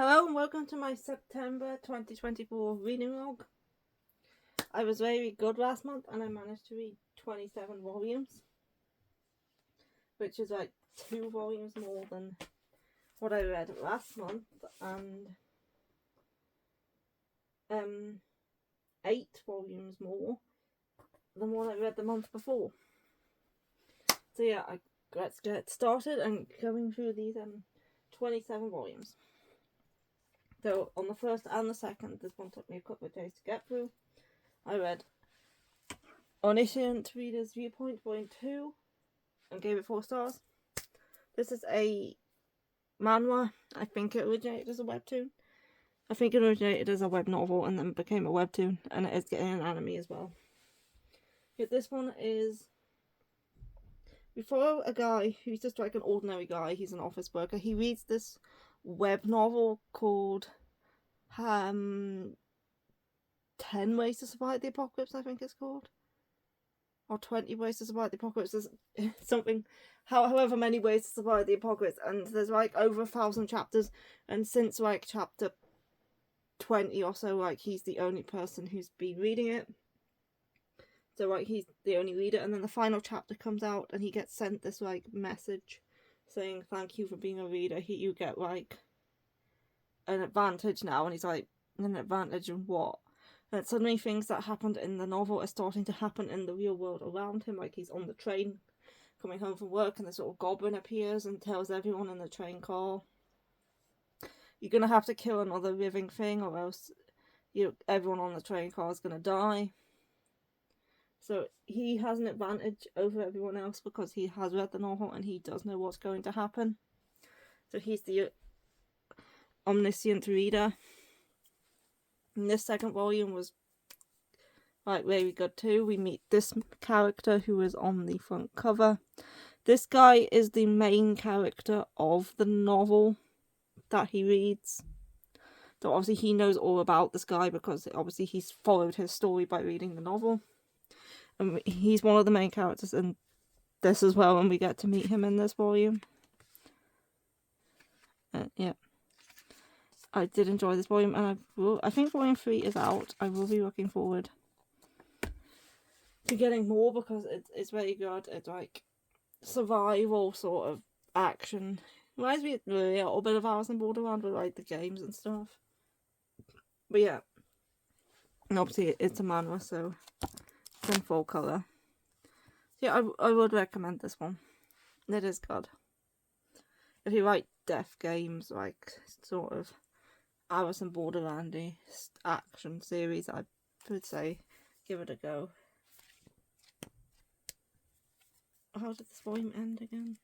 Hello and welcome to my September 2024 reading log. I was very good last month and I managed to read 27 volumes, which is like 2 volumes more than what I read last month, and 8 volumes more than what I read the month before. So yeah, let's get started and going through these 27 volumes. So on the first and the second, this one took me a couple of days to get through. I read Omniscient Reader's Viewpoint Volume 2 and gave it 4 stars. This is a manhwa. I think it originated as a webtoon. I think it originated as a web novel and then became a webtoon, and it is getting an anime as well. Yet this one is... We follow a guy who's just like an ordinary guy. He's an office worker. He reads this web novel called 10 Ways to Survive the Apocalypse, I think it's called. Or 20 Ways to Survive the Apocalypse. There's something, however many ways to survive the apocalypse. And there's like over 1,000 chapters. And since like chapter 20 or so, like he's the only person who's been reading it. So like he's the only reader. And then the final chapter comes out and he gets sent this like message saying thank you for being a reader. You get like an advantage now, and he's like, an advantage in what? And suddenly things that happened in the novel are starting to happen in the real world around him. Like he's on the train coming home from work and this little goblin appears and tells everyone in the train car, you're gonna have to kill another living thing or else everyone on the train car is gonna die. So he has an advantage over everyone else because he has read the novel and he does know what's going to happen. So he's the omniscient reader. And this second volume was like very good too. We meet this character who is on the front cover. This guy is the main character of the novel that he reads. So obviously he knows all about this guy because obviously he's followed his story by reading the novel. And he's one of the main characters in this as well, and we get to meet him in this volume. Yeah. I did enjoy this volume, and I think volume 3 is out. I will be looking forward to getting more because it's very good. It's like survival sort of action. Reminds me a little bit of Alice in Borderland with like the games and stuff. But yeah. And obviously it's a manhwa, so it's in full colour. Yeah, I would recommend this one. It is good. If you like death games, like sort of Alice in Borderlandy action series, I would say give it a go. How did this volume end again?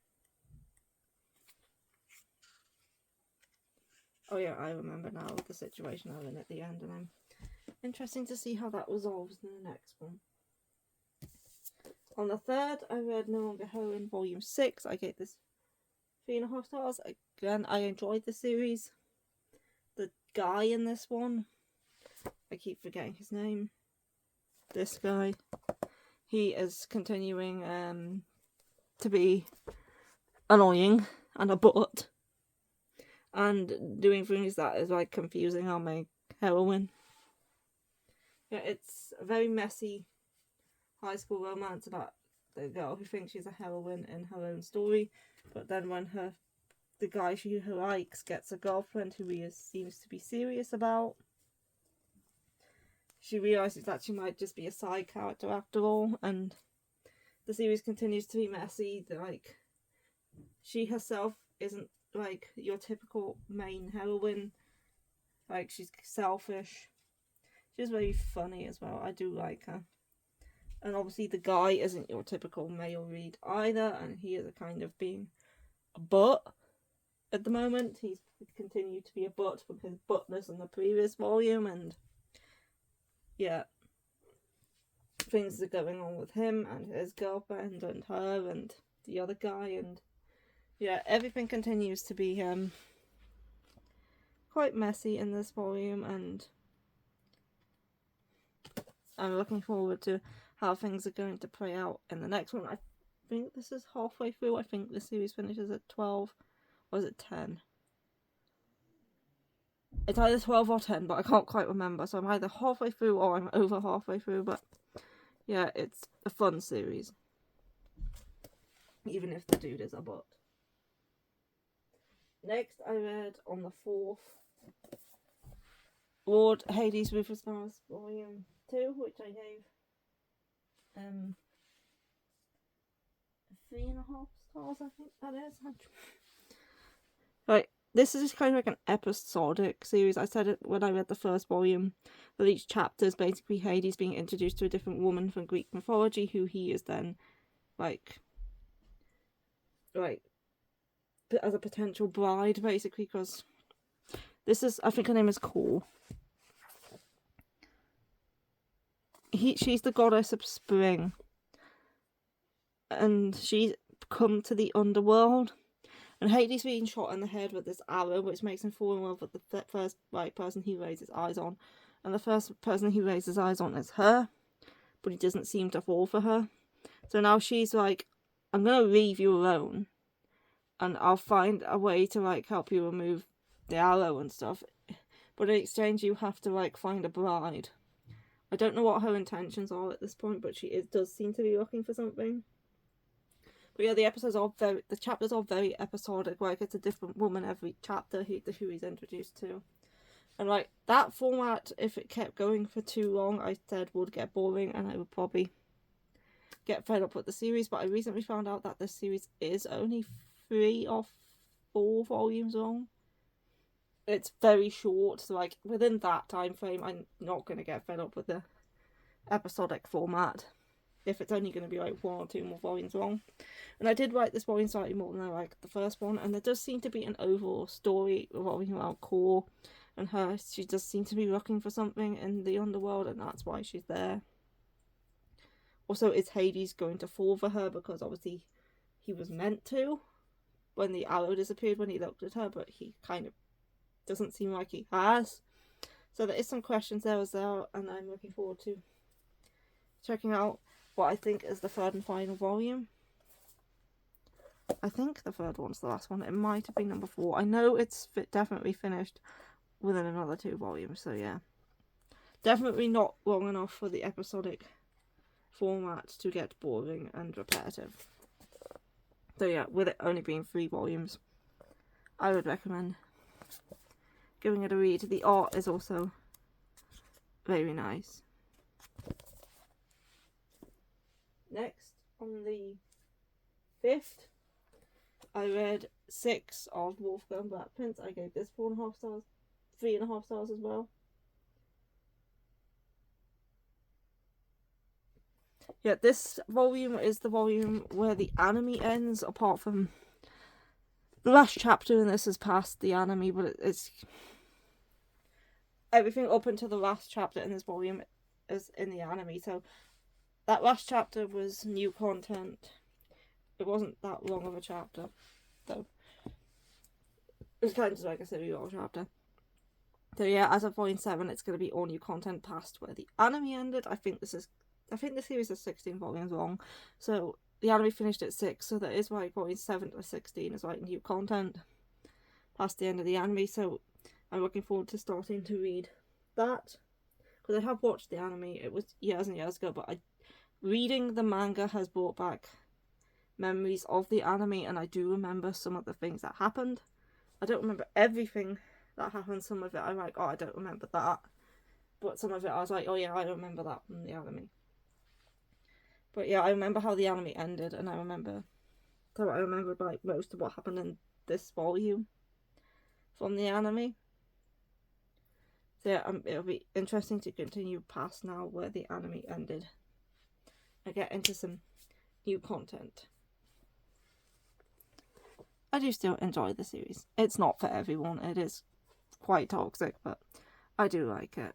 Oh yeah, I remember now the situation I'm in at the end, and I'm interesting to see how that resolves in the next one. On the 3rd, I read No Longer Heroine Volume 6. I gave this 3.5 stars. Again, I enjoyed the series. The guy in this one, I keep forgetting his name. This guy, he is continuing to be annoying and a butt, and doing things that is like confusing our main heroine. Yeah, it's a very messy high school romance about the girl who thinks she's a heroine in her own story, but then when the guy she likes gets a girlfriend who he seems to be serious about, she realises that she might just be a side character after all, and the series continues to be messy. Like, she herself isn't like your typical main heroine. Like, she's selfish. She's very funny as well. I do like her. And obviously the guy isn't your typical male lead either, and he is a kind of being a butt at the moment. He's continued to be a butt from his buttness in the previous volume, and yeah, things are going on with him and his girlfriend and her and the other guy, and yeah, everything continues to be quite messy in this volume, and I'm looking forward to how things are going to play out in the next one. I think this is halfway through. I think the series finishes at 12. Or is it 10? It's either 12 or 10, but I can't quite remember. So I'm either halfway through or I'm over halfway through. But yeah, it's a fun series. Even if the dude is a butt. Next, I read on the 4th Lord Hades Rufus Mars Volume 2, which I gave 3.5 stars, I think that is. Right, this is just kind of like an episodic series. I said it when I read the first volume, that each chapter is basically Hades being introduced to a different woman from Greek mythology, who he is then, like as a potential bride, basically, because this is, I think her name is Core. She's the goddess of spring, and she's come to the underworld, and Hades being shot in the head with this arrow, which makes him fall in love with the first person he raises eyes on, and the first person he raises eyes on is her, but he doesn't seem to fall for her. So now she's like, I'm gonna leave you alone, and I'll find a way to like help you remove the arrow and stuff, but in exchange you have to like find a bride. I don't know what her intentions are at this point, but she does seem to be looking for something. But yeah, the chapters are very episodic, like it's a different woman every chapter who he's introduced to. And like that format, if it kept going for too long, I said would get boring and I would probably get fed up with the series. But I recently found out that this series is only 3 or 4 volumes long. It's very short, so like within that time frame, I'm not going to get fed up with the episodic format if it's only going to be like 1 or 2 more volumes long. And I did like this volume slightly more than I liked the first one, and there does seem to be an overall story revolving around Core and her. She does seem to be looking for something in the underworld, and that's why she's there. Also, is Hades going to fall for her? Because obviously he was meant to when the arrow disappeared when he looked at her, but he kind of doesn't seem like he has. So there is some questions there as well, and I'm looking forward to checking out what I think is the 3rd and final volume. I think the 3rd one's the last one. It might have been number 4. I know it's definitely finished within another 2 volumes, so yeah. Definitely not long enough for the episodic format to get boring and repetitive. So yeah, with it only being 3 volumes, I would recommend giving it a read. The art is also very nice. Next, on the 5th, I read 6 of Wolfgang Black Prince. I gave this 4.5 stars, 3.5 stars as well. Yeah, this volume is the volume where the anime ends, apart from the last chapter, and this is past the anime, but it's everything up until the last chapter in this volume is in the anime. So that last chapter was new content. It wasn't that long of a chapter, though. It was kind of like a serial chapter. So yeah, as of volume 7, it's going to be all new content past where the anime ended. I think the series is 16 volumes long, so the anime finished at 6, so that is why volume 7 to 16 is like new content past the end of the anime. So I'm looking forward to starting to read that, because I have watched the anime. It was years and years ago, but reading the manga has brought back memories of the anime, and I do remember some of the things that happened. I don't remember everything that happened. Some of it I'm like, oh, I don't remember that, but some of it I was like, oh yeah, I remember that from the anime. But yeah, I remember how the anime ended, and I remembered like most of what happened in this volume from the anime. So yeah, it'll be interesting to continue past now where the anime ended and get into some new content. I do still enjoy the series. It's not for everyone. It is quite toxic, but I do like it.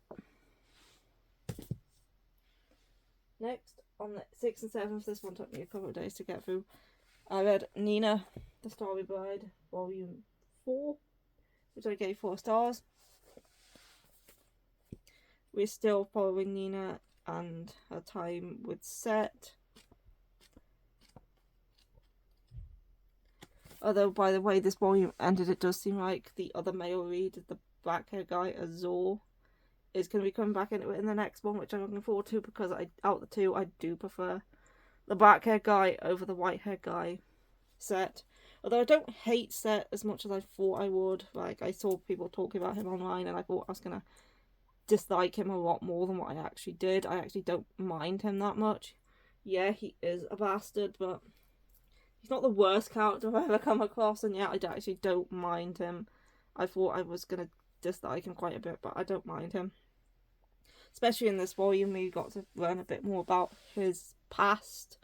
Next, on the 6th and 7th, this one took me a couple of days to get through, I read Nina, the Starry Bride, Volume 4, which I gave 4 stars. We're still following Nina and her time with Set. Although, by the way this volume ended, it does seem like the other male lead, the black hair guy, Azor, is going to be coming back into it in the next one, which I'm looking forward to, because out of the two, I do prefer the black hair guy over the white hair guy Set. Although I don't hate Set as much as I thought I would. Like, I saw people talking about him online, and I thought I was going to dislike him a lot more than what I actually did. I actually don't mind him that much. Yeah, he is a bastard, but he's not the worst character I've ever come across, and yeah, I actually don't mind him. I thought I was going to dislike him quite a bit, but I don't mind him. Especially in this volume, we got to learn a bit more about his past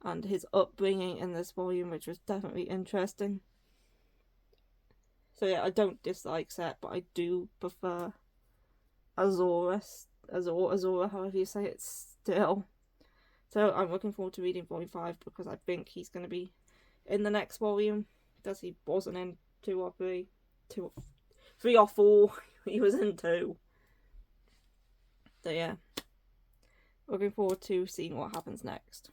and his upbringing in this volume, which was definitely interesting. So yeah, I don't dislike Set, but I do prefer Azor, however you say it still. So I'm looking forward to reading volume 5, because I think he's going to be in the next volume. Does he wasn't in 2 or 3? 3 or 4. He was in 2. So yeah, looking forward to seeing what happens next.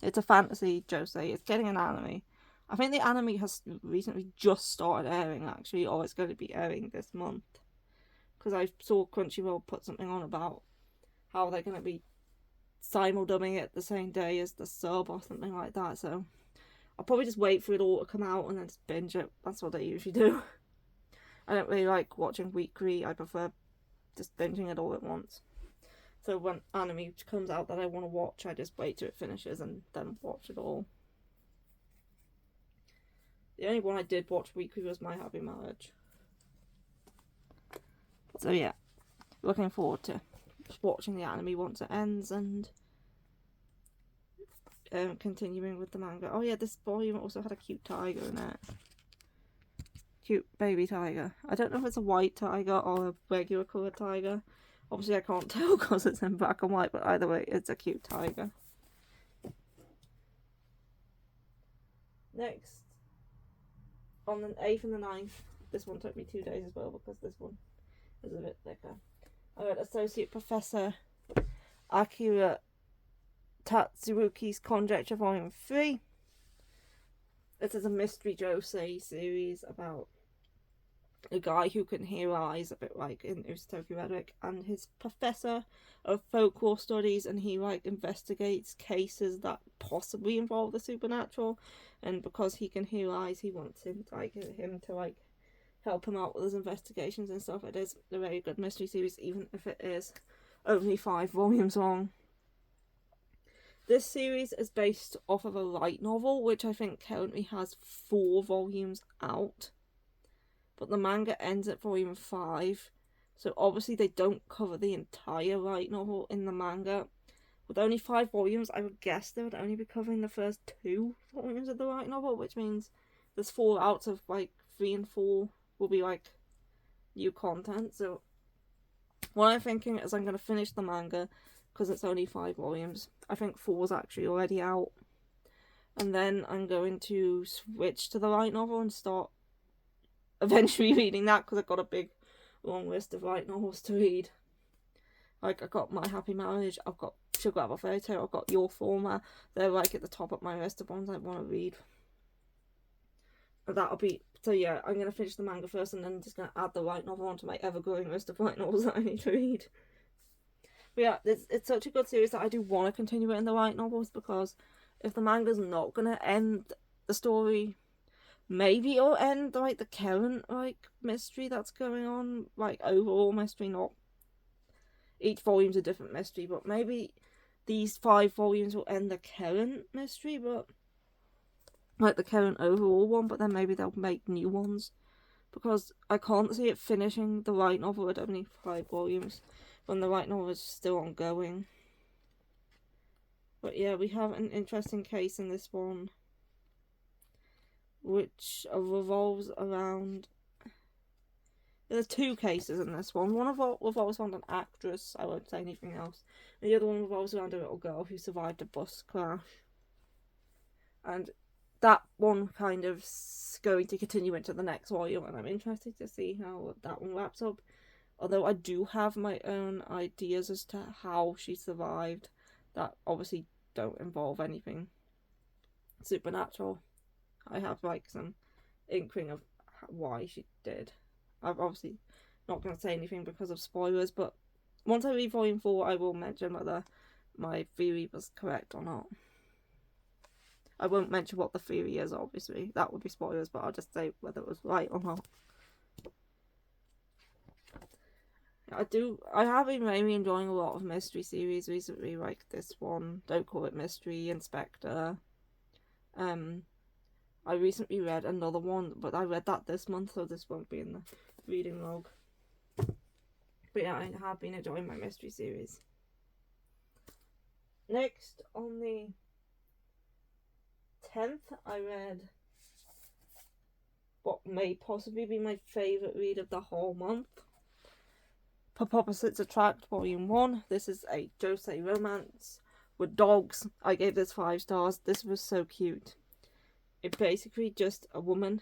It's a fantasy josei. It's getting an anime. I think the anime has recently just started airing, actually, or it's going to be airing this month. Because I saw Crunchyroll put something on about how they're going to be simuldubbing it the same day as the sub or something like that. So I'll probably just wait for it all to come out and then just binge it. That's what I usually do. I don't really like watching weekly. I prefer just binging it all at once. So when anime comes out that I want to watch, I just wait till it finishes and then watch it all. The only one I did watch weekly was My Happy Marriage. So yeah, looking forward to watching the anime once it ends and continuing with the manga. Oh yeah, this volume also had a cute tiger in it. Cute baby tiger. I don't know if it's a white tiger or a regular coloured tiger. Obviously I can't tell because it's in black and white, but either way, it's a cute tiger. Next, on the 8th and the 9th, this one took me 2 days as well because this one is a bit thicker. I read Associate Professor Akira Tatsuruki's Conjecture Volume 3. This is a mystery josei series about a guy who can hear eyes, a bit like in Usotoki Rhetoric, and his professor of folklore studies, and he like investigates cases that possibly involve the supernatural, and because he can hear eyes, he wants him to help him out with his investigations and stuff. It is a very good mystery series, even if it is only 5 volumes long. This series is based off of a light novel, which I think currently has 4 volumes out. But the manga ends at volume 5, so obviously they don't cover the entire light novel in the manga. With only 5 volumes, I would guess they would only be covering the first 2 volumes of the light novel, which means there's 4 out of 3 and 4 will be new content. So what I'm thinking is I'm going to finish the manga because it's only 5 volumes. I think 4 is actually already out. And then I'm going to switch to the light novel and start eventually reading that, because I've got a big long list of light novels to read. I've got My Happy Marriage, I've got Sugar Apple Fairy Tale, I've got Your Former. They're at the top of my list of ones I want to read. That'll be, so yeah, I'm going to finish the manga first and then just going to add the light novel onto my ever-growing list of light novels that I need to read. But yeah, it's such a good series that I do want to continue it in the light novels, because if the manga's not going to end the story, maybe it'll end the current mystery that's going on, overall mystery, not each volume's a different mystery, but maybe these 5 volumes will end the current mystery, but the current overall one, but then maybe they'll make new ones, because I can't see it finishing the light novel at only 5 volumes when the light novel is still ongoing. But yeah, we have an interesting case in this one, which revolves around... There are 2 cases in this one. One revolves around an actress, I won't say anything else. And the other one revolves around a little girl who survived a bus crash. And that one kind of going to continue into the next volume, and I'm interested to see how that one wraps up. Although I do have my own ideas as to how she survived, that obviously don't involve anything supernatural. I have like some inkling of why she did. I'm obviously not going to say anything because of spoilers, but once I read Volume 4, I will mention whether my theory was correct or not. I won't mention what the theory is, obviously. That would be spoilers, but I'll just say whether it was right or not. I have been really enjoying a lot of mystery series recently, like this one, Don't Call It Mystery, Inspector. I recently read another one, but I read that this month, so this won't be in the reading log. But yeah, I have been enjoying my mystery series. Next, on the 10th, I read what may possibly be my favourite read of the whole month. Pop Opposites Attract, Volume 1. This is a josei romance with dogs. I gave this 5 stars. This was so cute. It's basically just a woman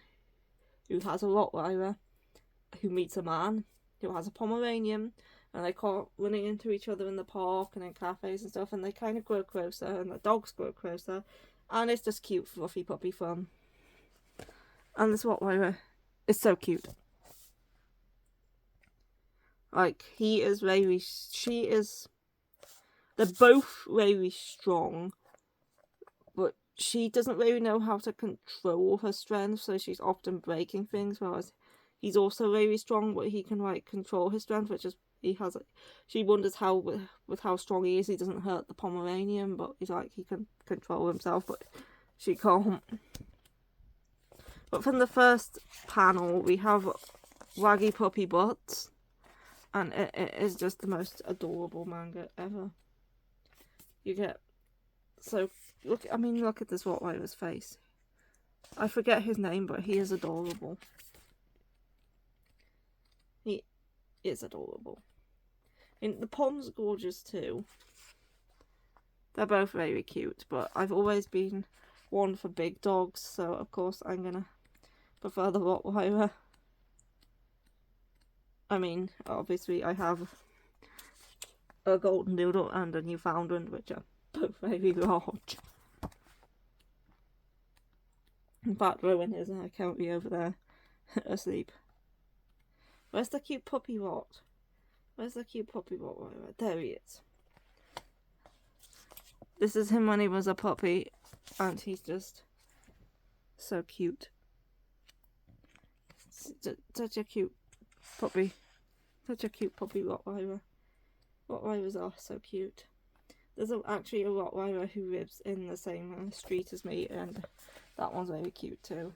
who has a Rottweiler who meets a man who has a Pomeranian, and they caught running into each other in the park and in cafes and stuff, and they kind of grow closer, and the dogs grow closer, and it's just cute, fluffy puppy fun. And this Rottweiler is so cute. Like, he is very, she is, they're both very strong, but she doesn't really know how to control her strength, so she's often breaking things, whereas he's also very strong, but he can, like, control his strength, which is, he has, like, she wonders how, with how strong he is, he doesn't hurt the Pomeranian, but he's like, he can control himself, but she can't. But from the first panel, we have Waggy Puppy Butts, and it is just the most adorable manga ever. You get, so, look at this Rottweiler's face. I forget his name, but he is adorable. He is adorable. And the Pom's gorgeous too. They're both very cute, but I've always been one for big dogs, so of course I'm gonna prefer the Rottweiler. I mean, obviously I have a Golden Doodle and a Newfoundland, which are both very large. In fact, Rowan is currently over there asleep. Where's the cute puppy Rott? Where's the cute puppy Rottweiler? There he is. This is him when he was a puppy, and he's just so cute. Such a cute puppy. Such a cute puppy Rottweiler. Rottweilers are so cute. There's actually a Rottweiler who lives in the same street as me, and that one's very cute too.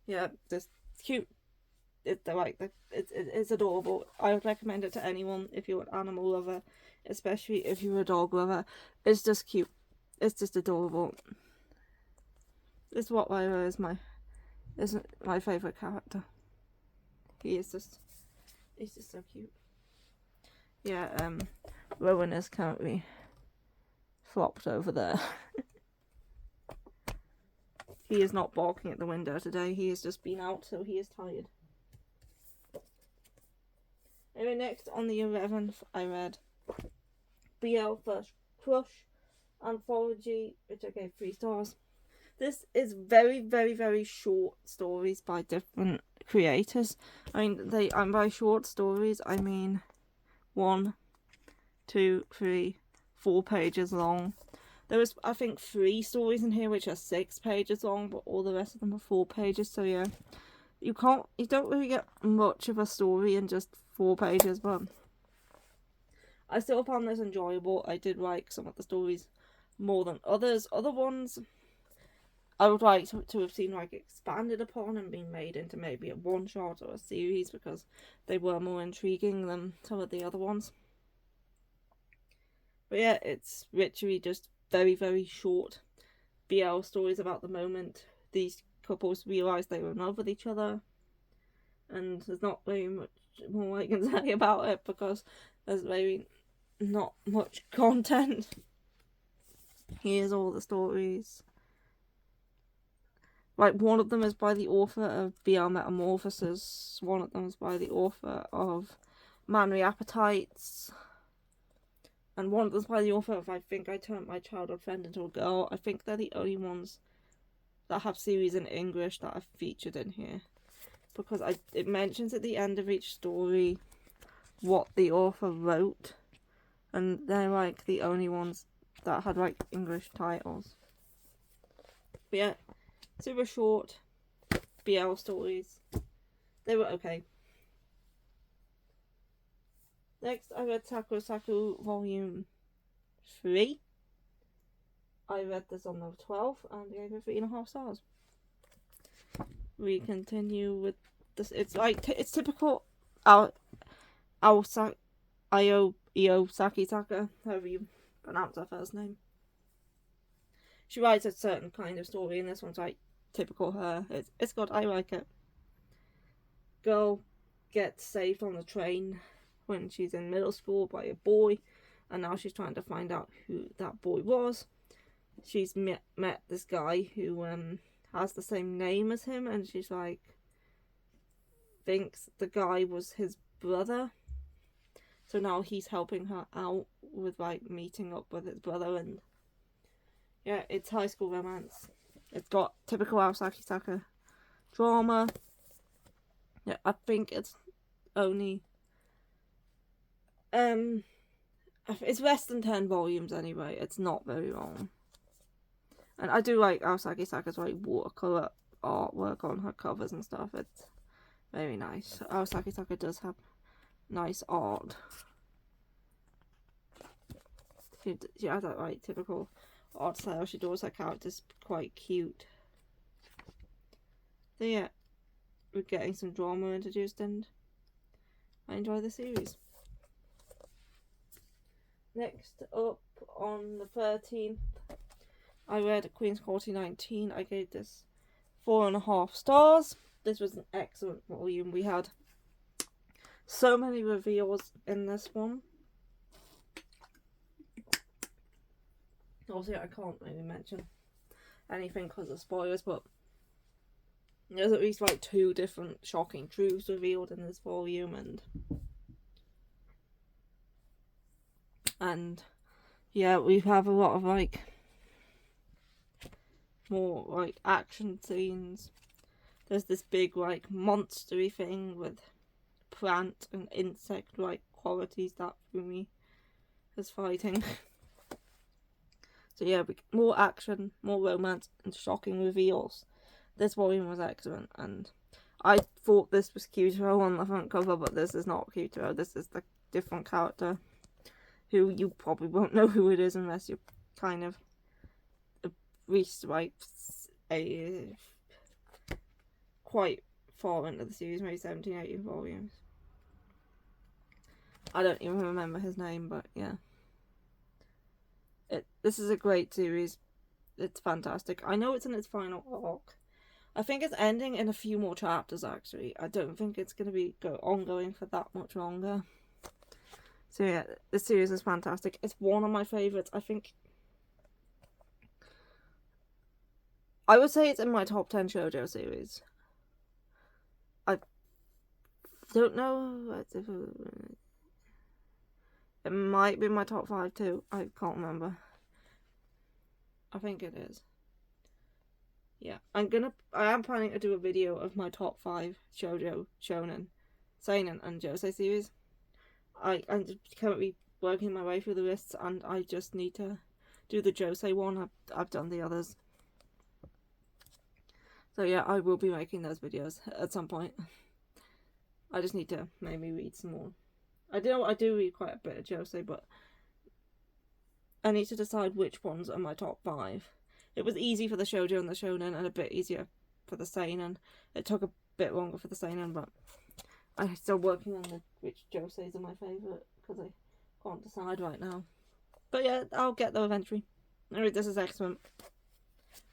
Yeah, this cute. It's adorable. I would recommend it to anyone if you're an animal lover, especially if you're a dog lover. It's just cute. It's just adorable. This Rottweiler is my favourite character. He's just so cute. Yeah, Rowan is currently flopped over there. He is not barking at the window today. He has just been out, so he is tired. Anyway, next on the 11th, I read BL First Crush Anthology, which I gave 3 stars. This is very, very, very short stories by different creators. I mean, by short stories, I mean 1, 2, 3, 4 pages long. There is, I think, 3 stories in here which are 6 pages long, but all the rest of them are 4 pages. So yeah, you don't really get much of a story in just 4 pages, but I still found this enjoyable. I did like some of the stories more than others. Other ones I would like to have seen like expanded upon and been made into maybe a one-shot or a series, because they were more intriguing than some of the other ones. But yeah, it's literally just very, very short BL stories about the moment these couples realise they were in love with each other. And there's not very much more I can say about it, because there's very not much content. Here's all the stories. Like, one of them is by the author of BL Metamorphosis. One of them is by the author of Manly Appetites. And one of them is by the author of I Think I Turned My Childhood Friend Into a Girl. I think they're the only ones that have series in English that I've featured in here, because it mentions at the end of each story what the author wrote, and they're like the only ones that had like English titles. But yeah, super short BL stories. They were okay. Next, I read Saku Saku Volume 3. I read this on the 12th and gave it 3.5 stars. We continue with this. It's like it's typical Sakitaka, however you pronounce her first name. She writes a certain kind of story, and this one's like typical her. It's good. I like it. Girl gets saved on the train when she's in middle school by a boy, and now she's trying to find out who that boy was. She's met this guy who has the same name as him, and she's like thinks the guy was his brother. So now he's helping her out with like meeting up with his brother, and yeah, it's high school romance. It's got typical Sakitaka drama. Yeah, I think it's only it's less than 10 volumes anyway. It's not very long. And I do like Sakitaka's like watercolor artwork on her covers and stuff. It's very nice. Sakitaka does have nice art. She has that like typical art style. She draws her characters quite cute. So yeah, we're getting some drama introduced, and I enjoy the series. Next up, on the 13th, I read Queen's Court 19. I gave this 4.5 stars. This was an excellent volume. We had so many reveals in this one. Obviously, I can't really mention anything because of spoilers, but there's at least like 2 different shocking truths revealed in this volume, and yeah, we have a lot of like more like action scenes. There's this big like monstery thing with plant and insect like qualities that Fumi is fighting. So yeah, more action, more romance, and shocking reveals. This volume was excellent, and I thought this was Kyutaro on the front cover, but this is not Kyutaro. This is the different character who you probably won't know who it is unless you're kind of reached like a quite far into the series, maybe 17, 18 volumes. I don't even remember his name, but yeah. This is a great series. It's fantastic. I know it's in its final arc. I think it's ending in a few more chapters, actually. I don't think it's going to be ongoing for that much longer. So yeah, this series is fantastic. It's one of my favourites. I think I would say it's in my top 10 shoujo series. I don't know. It might be my top 5 too. I can't remember. I think it is. Yeah, I am planning to do a video of my top 5 shoujo, shonen, seinen, and josei series. I'm currently working my way through the lists, and I just need to do the josei one. I've done the others. So yeah, I will be making those videos at some point. I just need to maybe read some more. I do read quite a bit of josei, but I need to decide which ones are my top 5. It was easy for the shoujo and the shonen, and a bit easier for the seinen. It took a bit longer for the seinen, but I'm still working on which joseis are my favourite, because I can't decide right now. But yeah, I'll get there eventually. Anyway, this is excellent.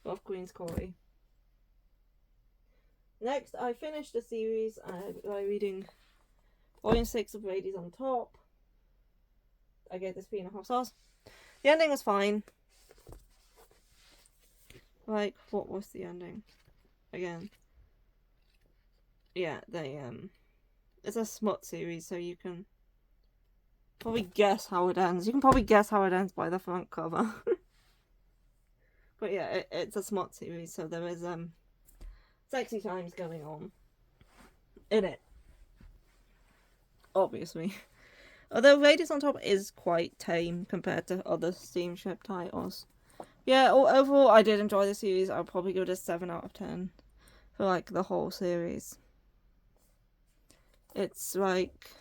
Love Queen's Court. Next, I finished the series by reading Volume 6 of Ladies on Top. I gave this 3.5 stars. The ending was fine. Like, what was the ending? Again. Yeah, it's a smut series, so you can probably guess how it ends. You can probably guess how it ends by the front cover. But yeah, it's a smart series, so there is sexy times going on in it, obviously. Although Raiders on Top is quite tame compared to other steamship titles. Yeah, overall I did enjoy the series. I'll probably give it a 7 out of 10 for like the whole series. It's like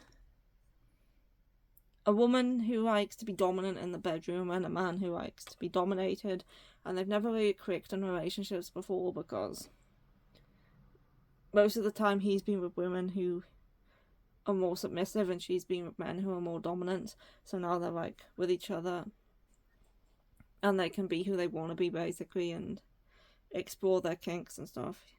a woman who likes to be dominant in the bedroom and a man who likes to be dominated, and they've never really clicked in relationships before because most of the time he's been with women who are more submissive and she's been with men who are more dominant, so now they're like with each other and they can be who they want to be basically and explore their kinks and stuff.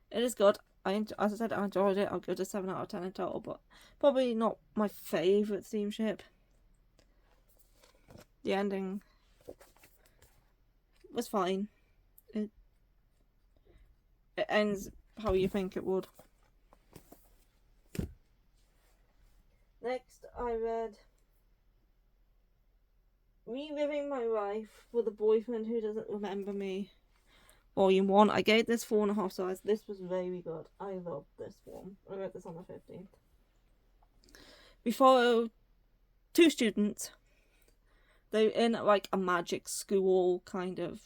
It is good. As I said, I enjoyed it. I'll give it a 7 out of 10 in total, but probably not my favourite steamship. The ending was fine. It ends how you think it would. Next, I read Reliving My Life with a Boyfriend Who Doesn't Remember Me. Volume 1. I gave this 4.5 stars. This was very good. I loved this one. I read this on the 15th. We follow two students. They're in like a magic school, kind of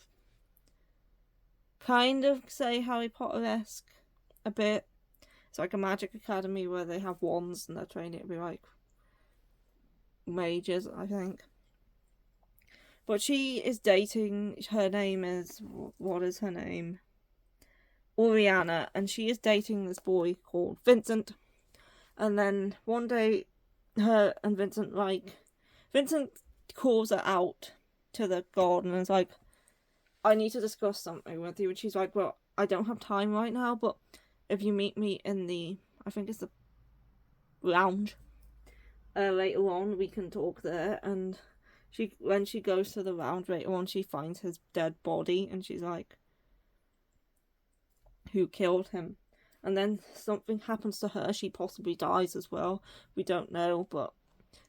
say Harry Potter-esque a bit. It's like a magic academy where they have wands and they're training to be like mages, I think. But she is dating, her name is, what is her name? Oriana, and she is dating this boy called Vincent. And then one day, her and Vincent calls her out to the garden and is like, I need to discuss something with you. And she's like, well, I don't have time right now, but if you meet me in the, I think it's the lounge, later on, we can talk there. And when she goes to the lounge later on, she finds his dead body, and she's like, who killed him? And then something happens to her. She possibly dies as well. We don't know, but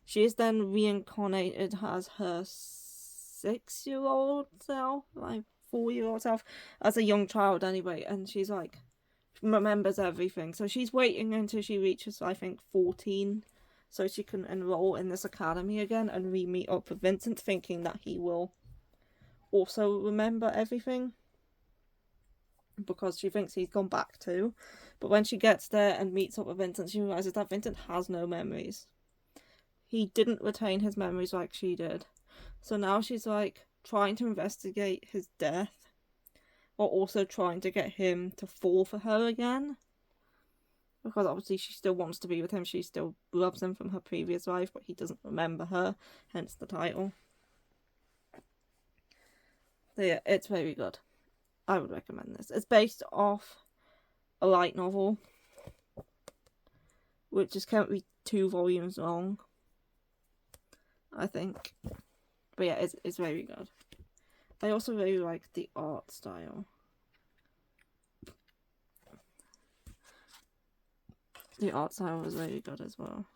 she is then reincarnated as her 6-year-old self, like 4-year-old self, as a young child anyway. And she's like, remembers everything. So she's waiting until she reaches, I think, 14, so she can enroll in this academy again and re-meet up with Vincent, thinking that he will also remember everything, because she thinks he's gone back too. But when she gets there and meets up with Vincent, she realises that Vincent has no memories. He didn't retain his memories like she did. So now she's like trying to investigate his death, while also trying to get him to fall for her again. Because obviously she still wants to be with him, she still loves him from her previous life, but he doesn't remember her, hence the title. So yeah, it's very good. I would recommend this. It's based off a light novel, which is currently 2 volumes long, I think. But yeah, it's very good. I also really like the art style. The art style was really good as well.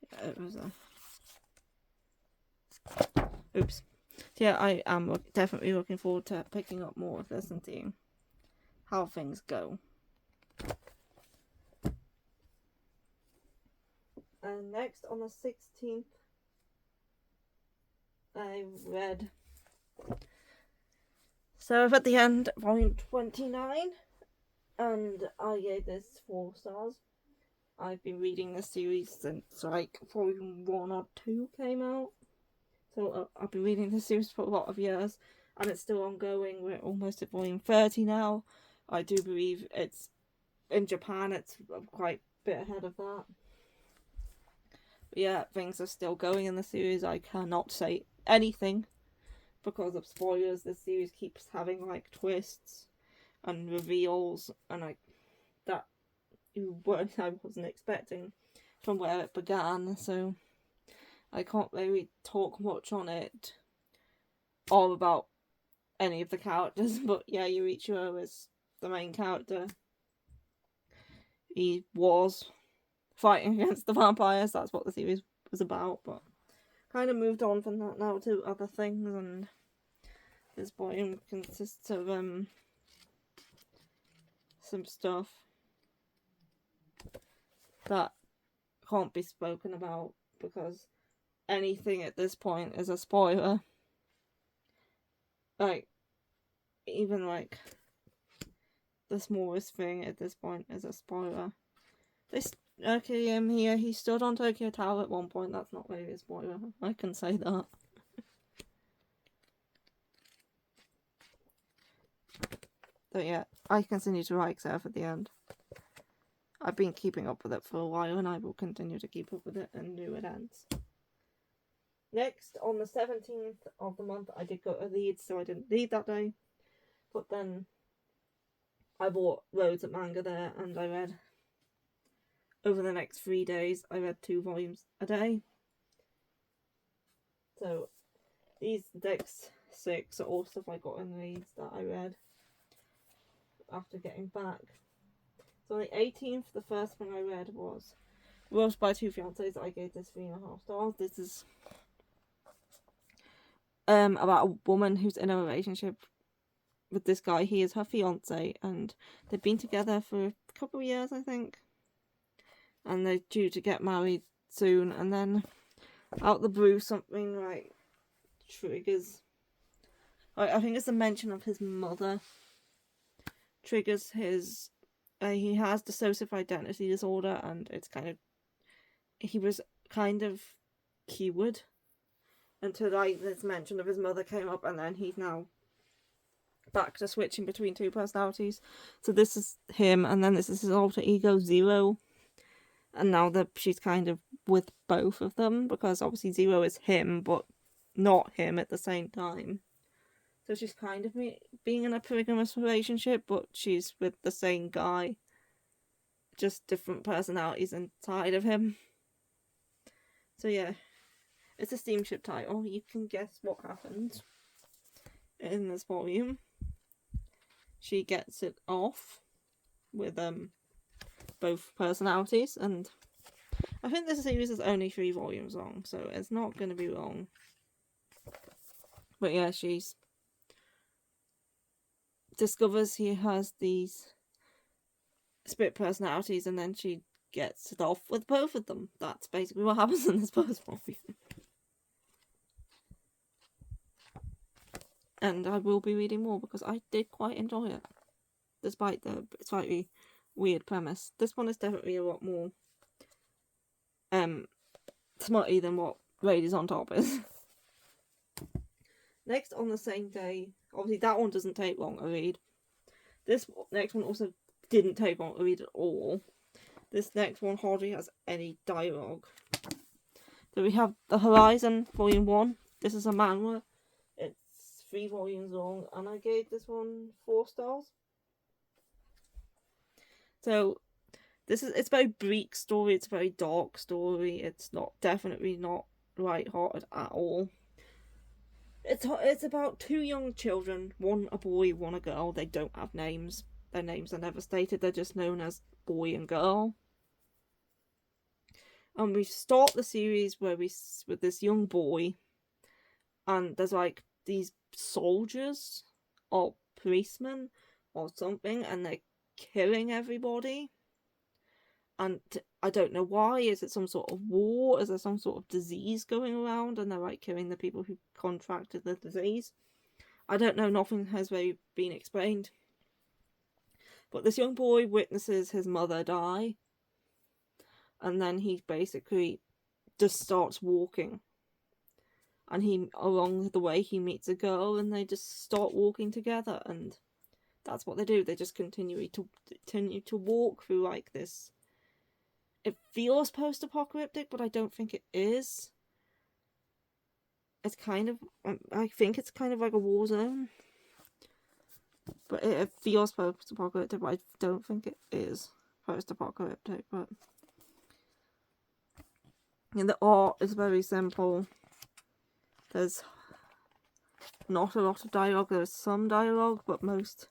Yeah, it was oops. Yeah, I am definitely looking forward to picking up more of this and seeing how things go. And next, on the 16th, I read Seraph at the End, volume 29, and I gave this 4 stars. I've been reading this series since like volume 1 or 2 came out. So I've been reading this series for a lot of years, and it's still ongoing. We're almost at volume 30 now. I do believe it's in Japan, it's quite a bit ahead of that. But yeah, things are still going in the series. I cannot say anything because of spoilers. This series keeps having like twists and reveals, and like that I wasn't expecting from where it began, so I can't really talk much on it or about any of the characters. But yeah, Yurichiro is the main character. He was fighting against the vampires. That's what the series was about, but kind of moved on from that now to other things, and this volume consists of some stuff that can't be spoken about because anything at this point is a spoiler. Like, even like the smallest thing at this point is a spoiler. Here he stood on Tokyo Tower at one point. That's not really a spoiler. I can say that. But yeah, I continue to like Surf at the end. I've been keeping up with it for a while, and I will continue to keep up with it until it ends. Next, on the 17th of the month, I did go to Leeds, so I didn't read that day. But then I bought loads of manga there, and I read, over the next 3 days, I read 2 volumes a day. So, these next 6 are all stuff I got in Leeds that I read after getting back. So on the 18th, the first thing I read was Roast by Two Fiancés. I gave this 3.5 stars. This is about a woman who's in a relationship with this guy. He is her fiance, and they've been together for a couple of years, I think. And they're due to get married soon, and then out the blue, something like triggers. I think it's the mention of his mother triggers his. He has dissociative identity disorder, and it's kind of. He was kind of cured until like this mention of his mother came up, and then he's now back to switching between 2 personalities. So this is him, and then this is his alter ego Zero, and now that she's kind of with both of them, because obviously Zero is him but not him at the same time. So she's kind of being in a polygamous relationship, but she's with the same guy, just different personalities inside of him. So yeah, it's a steamship title. You can guess what happens in this volume. She gets it off with both personalities, and I think this series is only 3 volumes long, so it's not going to be long. But yeah, she's discovers he has these split personalities, and then she gets it off with both of them. That's basically what happens in this first volume. And I will be reading more because I did quite enjoy it, despite the slightly weird premise. This one is definitely a lot more smutty than what Ladies on Top is. Next, on the same day, obviously that one doesn't take long to read. This next one also didn't take long to read at all. This next one hardly has any dialogue. So we have The Horizon, Volume 1. This is a manga. It's 3 volumes long, and I gave this one 4 stars. So, it's a very bleak story, it's a very dark story, it's definitely not light-hearted at all. It's about 2 young children, one a boy, one a girl. They don't have names. Their names are never stated, they're just known as boy and girl. And we start the series with this young boy, and there's like these soldiers or policemen or something, and they're killing everybody. And I don't know why. Is it some sort of war? Is there some sort of disease going around, and they're like killing the people who contracted the disease? I don't know. Nothing has really been explained. But this young boy witnesses his mother die, and then he basically just starts walking. And along the way, he meets a girl, and they just start walking together, and that's what they do. They just continue to walk through like this. It feels post-apocalyptic, but I don't think it is. It's kind of, I think it's kind of like a war zone. But it feels post-apocalyptic, but I don't think it is post-apocalyptic. But and the art is very simple. There's not a lot of dialogue. There's some dialogue, but most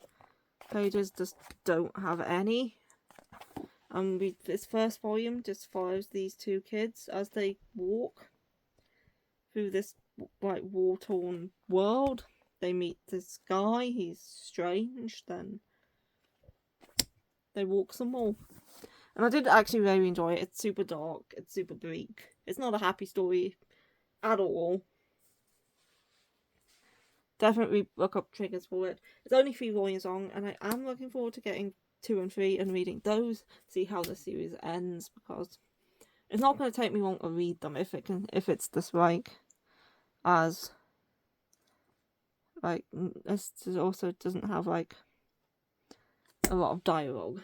pages just don't have any. And this first volume just follows these two kids as they walk through this like war-torn world. They meet this guy, he's strange, then they walk some more. And I did actually really enjoy it. It's super dark, it's super bleak. It's not a happy story at all. Definitely look up triggers for it. It's only 3 volumes long, and I am looking forward to getting 2 and 3 and reading those, see how the series ends, because it's not going to take me long to read them if it's this as this also doesn't have like a lot of dialogue.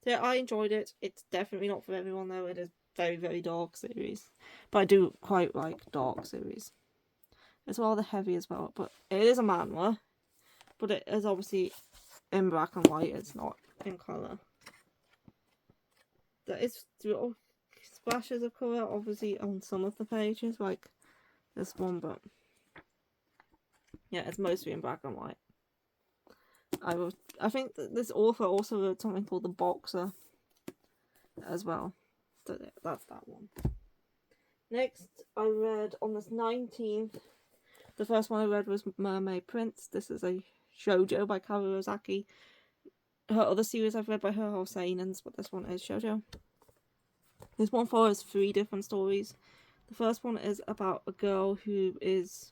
So yeah, I enjoyed it. It's definitely not for everyone though. It is very, very dark series, but I do quite like dark series. It's rather heavy as well, but it is a manhwa, but it is obviously in black and white. It's not in colour. There is little splashes of colour obviously on some of the pages, like this one, but yeah, it's mostly in black and white. I think that this author also wrote something called The Boxer as well. So yeah, that's that one. Next, I read on this 19th. The first one I read was Mermaid Prince. This is a shoujo by Kaoru Ozaki. Her other series I've read by her are seinens, but this one is shoujo. This one follows 3 different stories. The first one is about a girl who is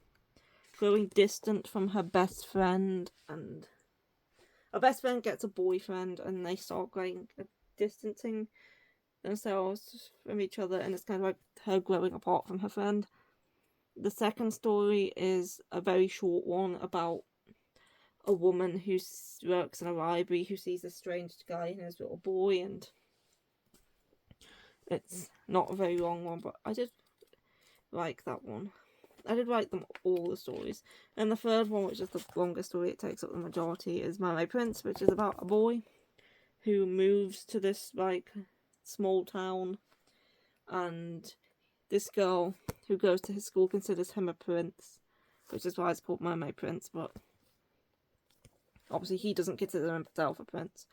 growing distant from her best friend, and her best friend gets a boyfriend, and they start distancing themselves from each other, and it's kind of like her growing apart from her friend. The second story is a very short one about a woman who works in a library who sees a strange guy and his little boy, and it's not a very long one, but I did like that one. I did like them all, the stories. And the third one, which is the longest story, it takes up the majority, is Mermaid Prince, which is about a boy who moves to this like small town, and this girl who goes to his school considers him a prince, which is why it's called Mermaid Prince, but obviously he doesn't consider himself a prince.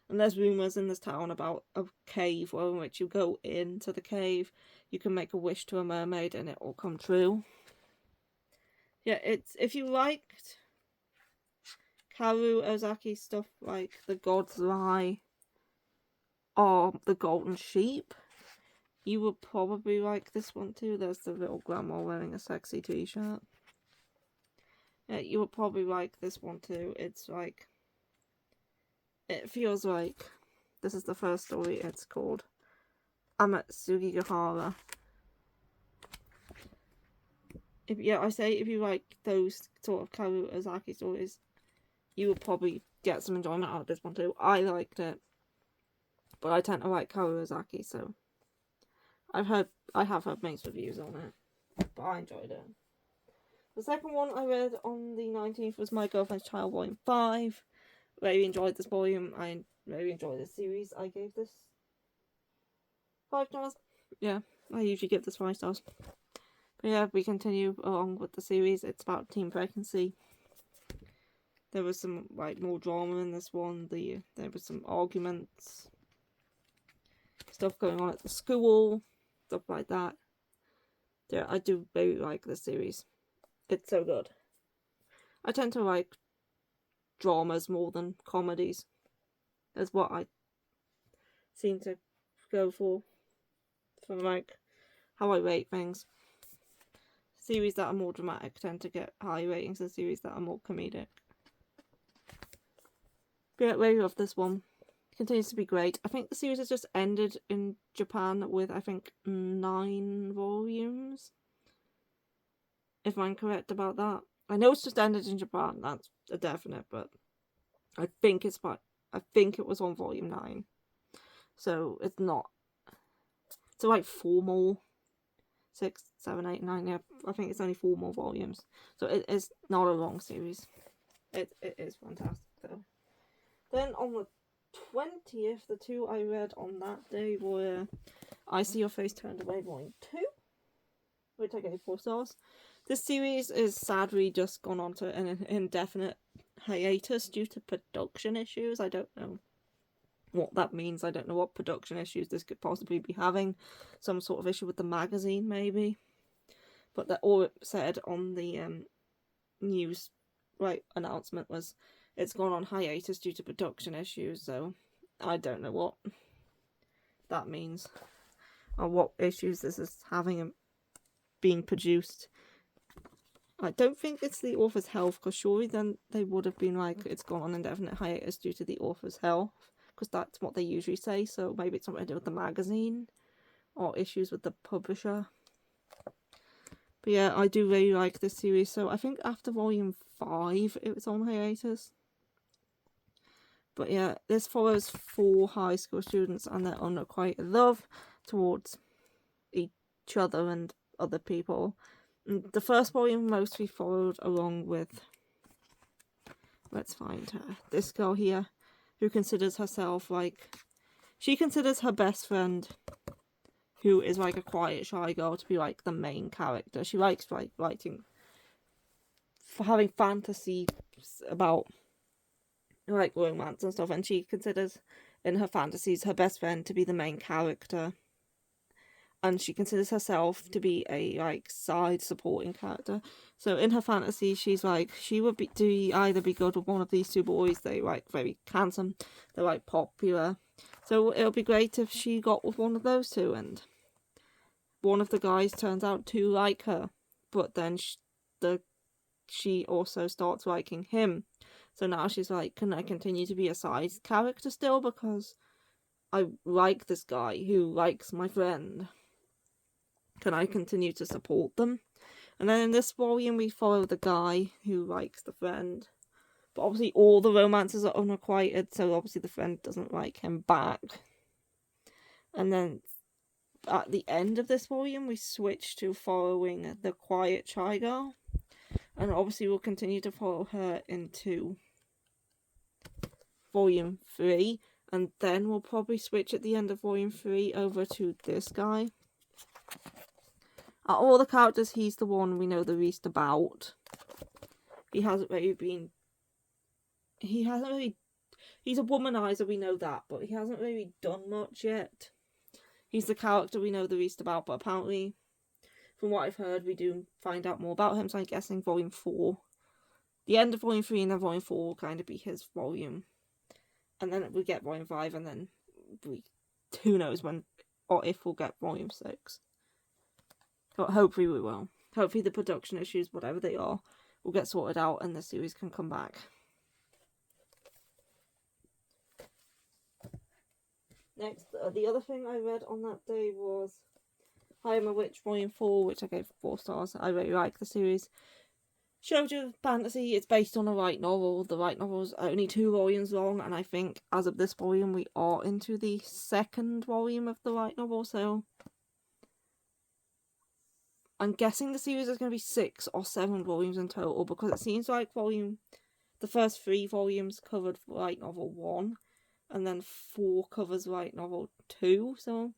And there's rumours in this town about a cave where in which you go into the cave, you can make a wish to a mermaid and it will come true. Yeah, it's, if you liked Kaoru Ozaki stuff like The God's Lie or The Golden Sheep, you would probably like this one too. There's the little grandma wearing a sexy t-shirt. Yeah, you would probably like this one too. It's like, it feels like, this is the first story, it's called Amatsugihara. If you like those sort of Kaoru Ozaki stories, you will probably get some enjoyment out of this one too. I liked it, but I tend to like Kaoru Ozaki, so I have heard mixed reviews on it, but I enjoyed it. The second one I read on the 19th was My Girlfriend's Child Volume 5. Really enjoyed this volume. I really enjoyed this series. I gave this 5 stars. Yeah, I usually give this 5 stars. But yeah, we continue along with the series. It's about teen pregnancy. There was some like more drama in this one. There was some arguments, stuff going on at the school, stuff like that. Yeah, I do very like this series. It's so good. I tend to like dramas more than comedies. That's what I seem to go for like how I rate things. Series that are more dramatic tend to get high ratings than series that are more comedic. But yeah, really love this one. It continues to be great. I think the series has just ended in Japan with, I think, 9 volumes. If I'm correct about that. I know it's just ended in Japan, that's a definite, but I think it was on volume 9. So it's not. So like 4 more. 6, 7, 8, 9, yeah. I think it's only 4 more volumes. So it is not a long series. It is fantastic though. Then on the 20th, the 2 I read on that day were I See Your Face Turned Away Volume 2, which I gave 4 stars. This series is sadly just gone on to an indefinite hiatus due to production issues. I don't know what that means. I don't know what production issues this could possibly be having. Some sort of issue with the magazine, maybe. But that all it said on the news announcement was it's gone on hiatus due to production issues. So I don't know what that means or what issues this is having being produced. I don't think it's the author's health, because surely then they would have been like, it's gone on indefinite hiatus due to the author's health, because that's what they usually say. So maybe it's something to do with the magazine or issues with the publisher. But yeah, I do really like this series. So I think after volume 5 it was on hiatus. But yeah, this follows 4 high school students and their unrequited love towards each other and other people. And the first volume mostly followed along with, let's find her, this girl here, who considers herself like, she considers her best friend, who is like a quiet, shy girl, to be like the main character. She likes like writing, for having fantasies about like romance and stuff, and she considers in her fantasies her best friend to be the main character. And she considers herself to be a like side supporting character. So in her fantasy, she's like, she would either be good with one of these 2 boys. They like very handsome, they're like popular. So it'll be great if she got with one of those 2, and one of the guys turns out to like her, but then she also starts liking him. So now she's like, can I continue to be a side character still, because I like this guy who likes my friend? Can I continue to support them? And then in this volume we follow the guy who likes the friend, but obviously all the romances are unrequited, so obviously the friend doesn't like him back. And then at the end of this volume we switch to following the quiet shy girl, and obviously we'll continue to follow her into volume 3, and then we'll probably switch at the end of volume 3 over to this guy. Out of all the characters, he's the one we know the least about. He's a womanizer, we know that, but he hasn't really done much yet. He's the character we know the least about, but apparently, from what I've heard, we do find out more about him, so I'm guessing volume 4. The end of volume 3 and then volume 4 will kind of be his volume. And then we get volume 5, and then who knows when or if we'll get volume 6. But hopefully we will. Hopefully the production issues, whatever they are, will get sorted out and the series can come back. Next, the other thing I read on that day was I Am a Witch Volume 4, which I gave 4 stars. I really like the series. Shoujo fantasy, it's based on a light novel. The light novel's only 2 volumes long, and I think as of this volume we are into the 2nd volume of the light novel, so I'm guessing the series is going to be 6 or 7 volumes in total, because it seems like the first 3 volumes covered light novel 1, and then 4 covers light novel 2, so,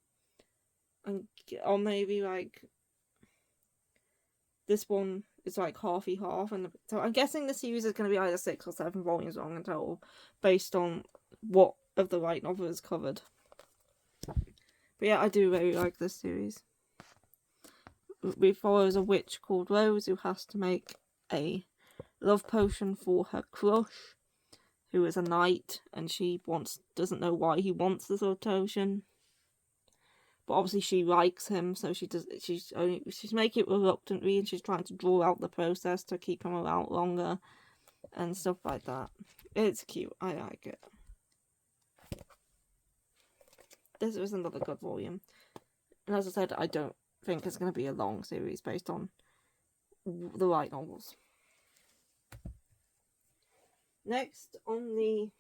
or maybe like this one is like half, and so I'm guessing the series is going to be either 6 or 7 volumes long in total, based on what of the light novel is covered. But yeah, I do really like this series. We follows a witch called Rose who has to make a love potion for her crush, who is a knight, and she doesn't know why he wants this love potion. But obviously she likes him, so she's making it reluctantly, and she's trying to draw out the process to keep him around longer and stuff like that. It's cute. I like it. This was another good volume. And as I said, I don't think it's going to be a long series based on the light novels. Next, on the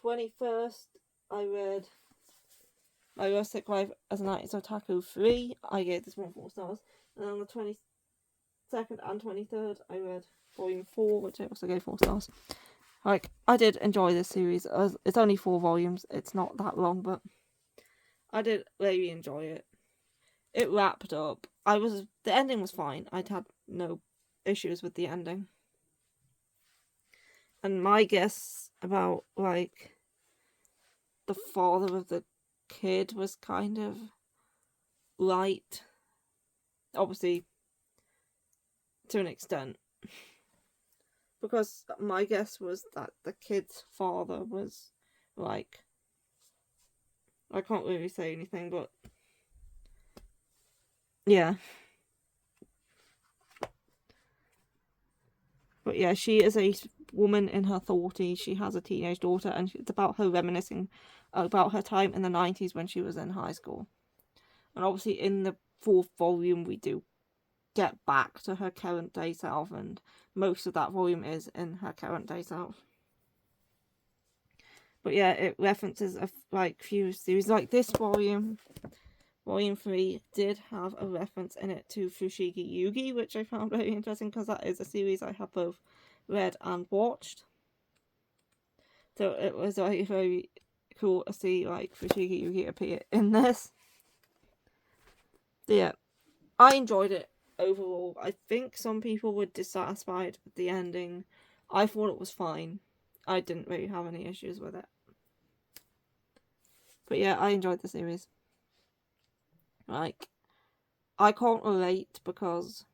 21st, I read My Rustic Life as a Knight is Otaku 3. I gave this one 4 stars. And on the 22nd and 23rd, I read Volume 4, which I also gave 4 stars. Like, I did enjoy this series. It's only 4 volumes. It's not that long, but I did really enjoy it. It wrapped up. The ending was fine. I'd had no issues with the ending. And my guess about, like, the father of the kid was kind of light. Obviously, to an extent. Because my guess was that the kid's father was, like... I can't really say anything, but... yeah. But yeah, she is a woman in her 40s. She has a teenage daughter, and it's about her reminiscing about her time in the 90s when she was in high school. And obviously in the 4th volume we do get back to her current day self, and most of that volume is in her current day self. But yeah, it references like few series. Like this volume, Volume 3, did have a reference in it to Fushigi Yugi, which I found very interesting because that is a series I have both read and watched. So it was like very cool to see like Fushigi Yugi appear in this. Yeah, I enjoyed it overall. I think some people were dissatisfied with the ending. I thought it was fine. I didn't really have any issues with it. But yeah, I enjoyed the series. Like, I can't relate because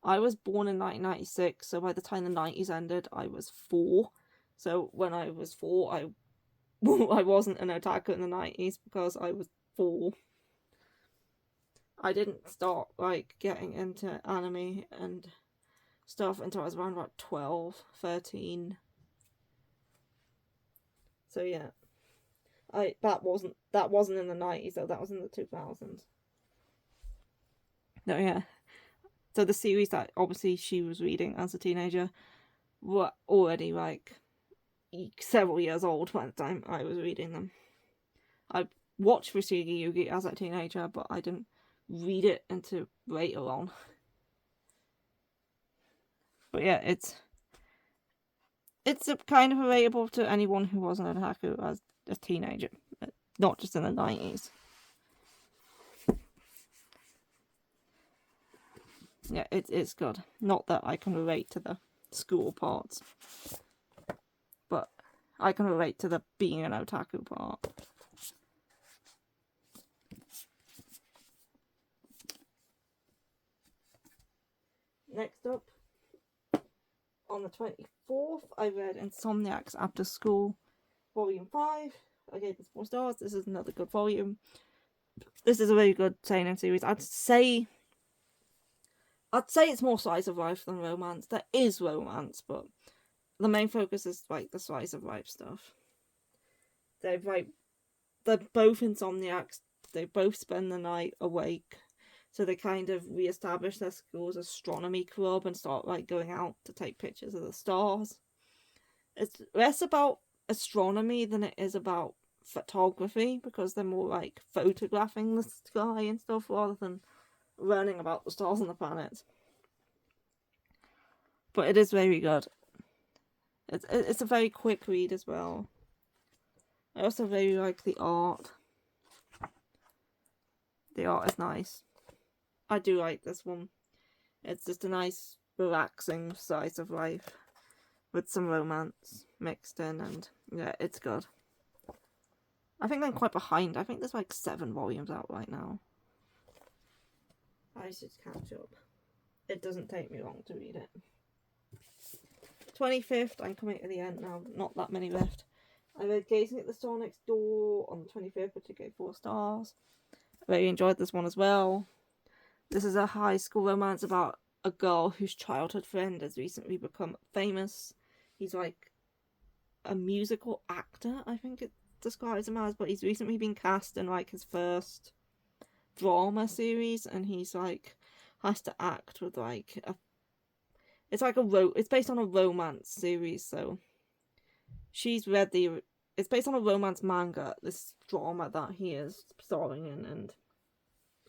I was born in 1996, so by the time the 90s ended, I was 4. So when I was 4, I wasn't an otaku in the 90s because I was 4. I didn't start, like, getting into anime and stuff until I was around about 12, 13. So yeah. That wasn't in the 90s though, that was in the 2000s. No, yeah. So the series that obviously she was reading as a teenager were already like several years old by the time I was reading them. I watched Fushigi Yugi as a teenager, but I didn't read it until later on. But yeah, it's kind of relatable to anyone who wasn't an otaku as a teenager, not just in the 90s. Yeah, it's good. Not that I can relate to the school parts, but I can relate to the being an otaku part. Next up, on the 24th, I read Insomniacs After School, Volume 5. I gave this 4 stars. This is another good volume. This is a very good seinen series. I'd say it's more slice of life than romance. There is romance, but the main focus is like the slice of life stuff. They're both insomniacs. They both spend the night awake, so they kind of re-establish their school's astronomy club and start like going out to take pictures of the stars. It's less about astronomy than it is about photography, because they're more like photographing the sky and stuff rather than learning about the stars and the planets. But it is very good. It's a very quick read as well. I also very like the art. The art is nice. I do like this one. It's just a nice, relaxing slice of life with some romance mixed in, and yeah, it's good. I think I'm quite behind. I think there's like 7 volumes out right now. I should catch up. It doesn't take me long to read it. 25th, I'm coming to the end now. Not that many left. I read Gazing at the Star Next Door on the 25th, which I gave 4 stars. I really enjoyed this one as well. This is a high school romance about a girl whose childhood friend has recently become famous. He's like a musical actor, I think it describes him as, but he's recently been cast in like his first drama series, and he's like has to act with like it's based on a romance series, so she's read it's based on a romance manga, this drama that he is starring in, and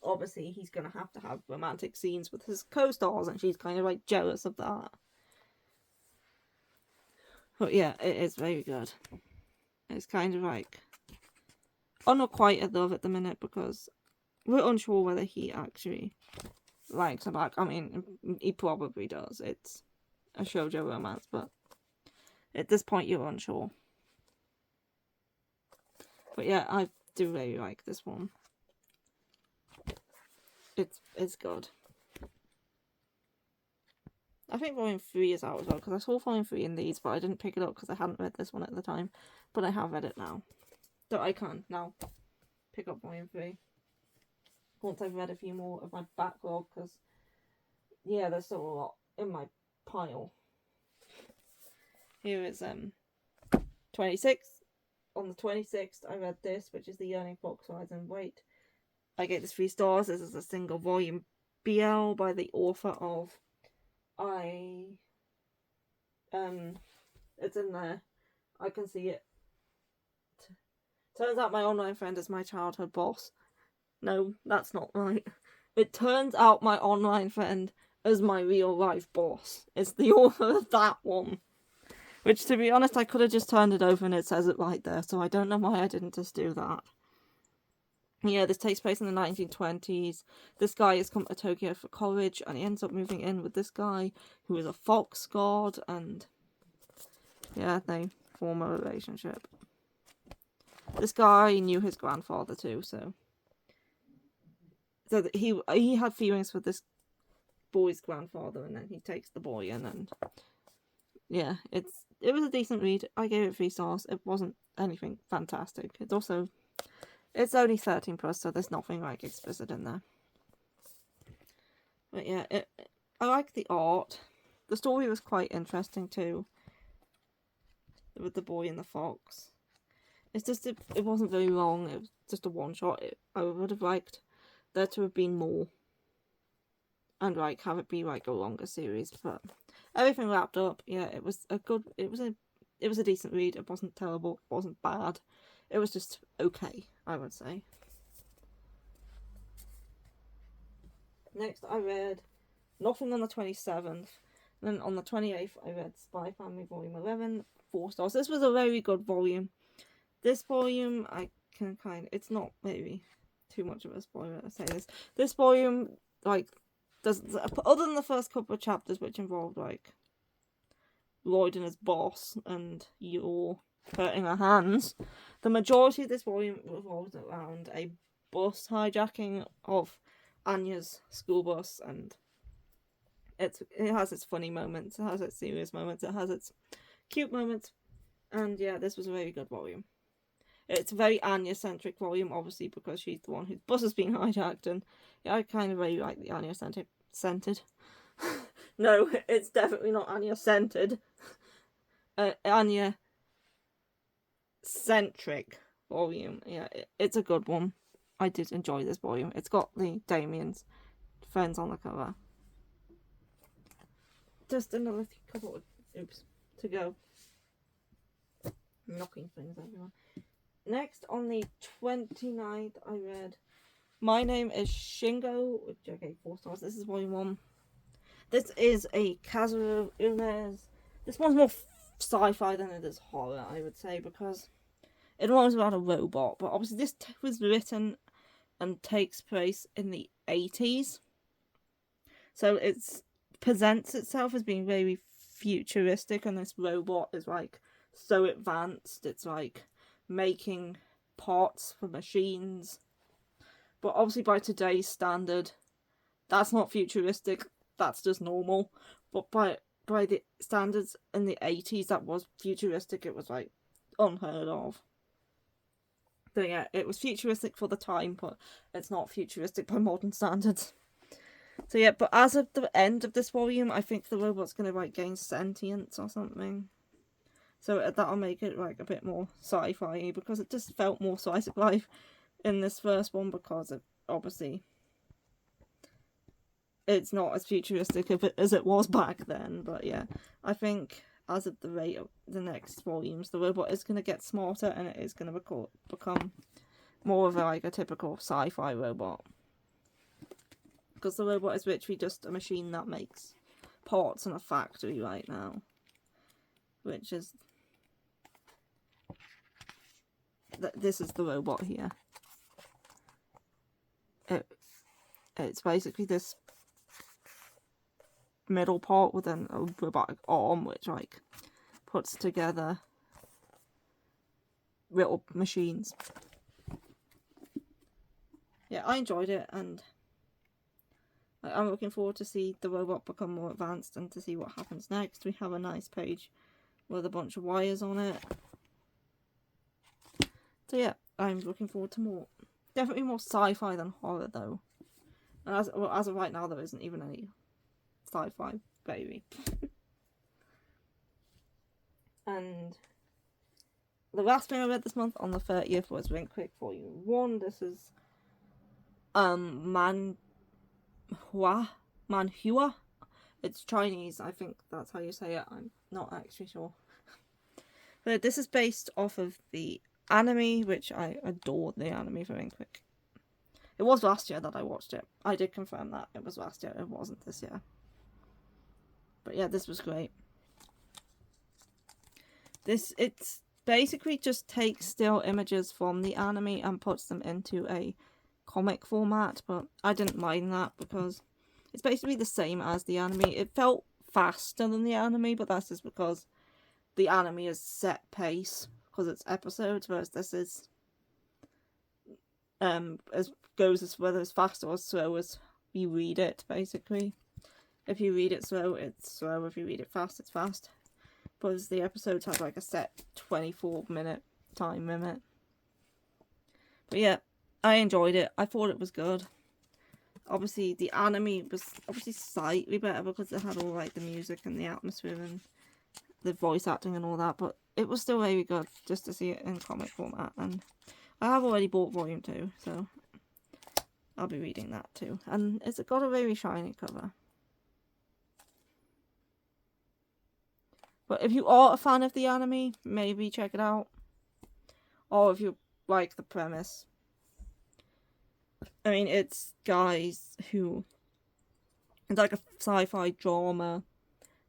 obviously he's gonna have to have romantic scenes with his co-stars, and she's kind of like jealous of that. But yeah, it is very good. It's kind of like unrequited love at the minute because we're unsure whether he actually likes her back. I mean, he probably does. It's a shoujo romance, but at this point you're unsure. But yeah, I do really like this one. It's good. I think Volume 3 is out as well, because I saw Volume 3 in these, but I didn't pick it up because I hadn't read this one at the time. But I have read it now. So I can now pick up Volume 3. Once I've read a few more of my backlog, because, yeah, there's still a lot in my pile. Here is 26. On the 26th, I read this, which is The Yearning Fox Rides in Wait. I gave this 3 stars. This is a single volume BL by the author of it's in there. I can see it. Turns out my online friend is my childhood boss. No, that's not right. It turns out my online friend is my real life boss. It's the author of that one. Which, to be honest, I could have just turned it over and it says it right there, so I don't know why I didn't just do that. Yeah, this takes place in the 1920s. This guy has come to Tokyo for college, and he ends up moving in with this guy who is a fox god, and yeah, they form a relationship. This guy knew his grandfather too, so he had feelings for this boy's grandfather, and then he takes the boy in, and yeah, it was a decent read. I gave it 3 stars. It wasn't anything fantastic. It's only 13 plus, so there's nothing like explicit in there. But yeah, I like the art. The story was quite interesting too, with the boy and the fox. It's just it wasn't very long. It was just a one shot. I would have liked there to have been more, and like have it be like a longer series. But everything wrapped up. Yeah, it was a decent read. It wasn't terrible. It wasn't bad. It was just okay, I would say. Next, I read Nothing on the 27th. Then on the 28th, I read Spy Family Volume 11, 4 stars. This was a very good volume. This volume, it's not maybe too much of a spoiler to say this. This volume, like, other than the first couple of chapters, which involved, like, Lloyd and his boss, and Yor hurting her hands, the majority of this volume revolves around a bus hijacking of Anya's school bus, and it has its funny moments, it has its serious moments, it has its cute moments, and yeah, this was a very good volume. It's a very Anya-centric volume, obviously, because she's the one whose bus has been hijacked, and yeah, I kind of really like the Anya-centered. No, it's definitely not Anya-centered. Anya-centric volume. Yeah, it's a good one. I did enjoy this volume. It's got the Damien's friends on the cover. Just another couple of to go. Knocking things everyone. Next, on the 29th, I read My Name Is Shingo, which I gave 4 stars. This is volume 1. This is a Kazuo Umes. This one's more sci-fi than it is horror, I would say, because it was about a robot, but obviously this was written and takes place in the 80s. So it presents itself as being very futuristic, and this robot is like so advanced, it's like making parts for machines. But obviously by today's standard, that's not futuristic, that's just normal. But by the standards in the 80s, that was futuristic, it was like unheard of. So yeah, it was futuristic for the time, but it's not futuristic by modern standards. So yeah, but as of the end of this volume, I think the robot's going to like gain sentience or something. So that'll make it like a bit more sci-fi, because it just felt more slice of life in this first one, because it, obviously it's not as futuristic as it was back then. But yeah, I think as of the rate of the next volumes, the robot is going to get smarter, and it is going to become more of like a typical sci-fi robot. Because the robot is literally just a machine that makes parts in a factory right now. Which is... this is the robot here. It's basically this middle part with a robotic arm, which like puts together little machines. Yeah, I enjoyed it, and I'm looking forward to see the robot become more advanced and to see what happens next. We have a nice page with a bunch of wires on it. So yeah, I'm looking forward to more. Definitely more sci-fi than horror though. And as of right now, there isn't even any sci-fi, baby. And the last thing I read this month on the 30th was Quick Volume 1. This is ManHua. It's Chinese, I think that's how you say it. I'm not actually sure. But this is based off of the anime, which I adored the anime for Quick. It was last year that I watched it. I did confirm that it was last year. It wasn't this year. But yeah, this was great. It's basically just takes still images from the anime and puts them into a comic format, but I didn't mind that because it's basically the same as the anime. It felt faster than the anime, but that's just because the anime is set pace because it's episodes, whereas this is goes as whether it's fast or slow as you read it. Basically, if you read it slow, it's slow. If you read it fast, it's fast. Because the episodes have like a set 24-minute time limit. But yeah, I enjoyed it. I thought it was good. Obviously, the anime was obviously slightly better because it had all like the music and the atmosphere and the voice acting and all that. But it was still very good just to see it in comic format. And I have already bought Volume 2, so I'll be reading that too. And it's got a very shiny cover. But if you are a fan of the anime, maybe check it out. Or if you like the premise. I mean, it's guys who... It's like a sci-fi drama.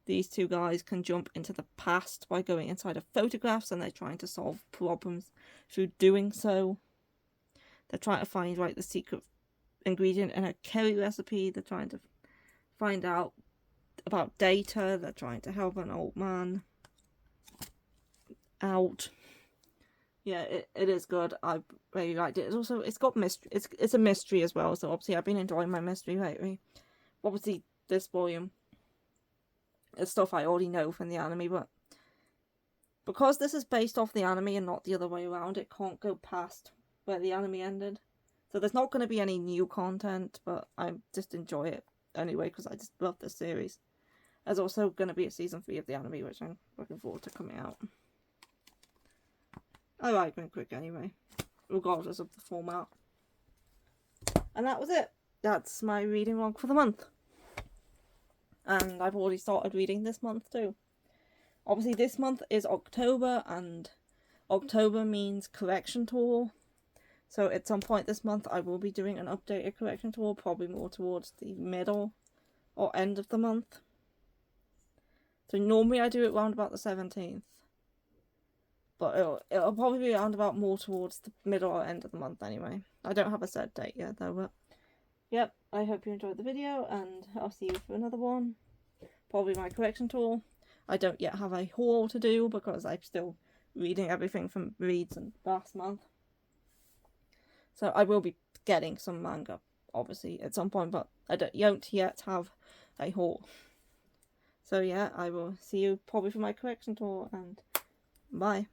These two guys can jump into the past by going inside of photographs, and they're trying to solve problems through doing so. They're trying to find like the secret ingredient in a curry recipe. They're trying to find out about data. They're trying to help an old man out. Yeah, it is good. I really liked it. It's got mystery. It's a mystery as well. So obviously I've been enjoying my mystery lately. Obviously this volume is stuff I already know from the anime, but because this is based off the anime and not the other way around, it can't go past where the anime ended. So there's not going to be any new content, but I just enjoy it anyway because I just love this series. There's also going to be a season 3 of the anime, which I'm looking forward to coming out. I like going quick anyway, regardless of the format. And that was it. That's my reading log for the month. And I've already started reading this month too. Obviously this month is October, and October means correction tour. So at some point this month I will be doing an updated correction tour, probably more towards the middle or end of the month. So normally I do it around about the 17th. But it'll probably be around about more towards the middle or end of the month anyway. I don't have a set date yet though, but yep, I hope you enjoyed the video, and I'll see you for another one. Probably my correction tour. I don't yet have a haul to do because I'm still reading everything from reads and last month. So I will be getting some manga, obviously, at some point, but I don't yet have a haul. So yeah, I will see you probably for my correction tour, and bye.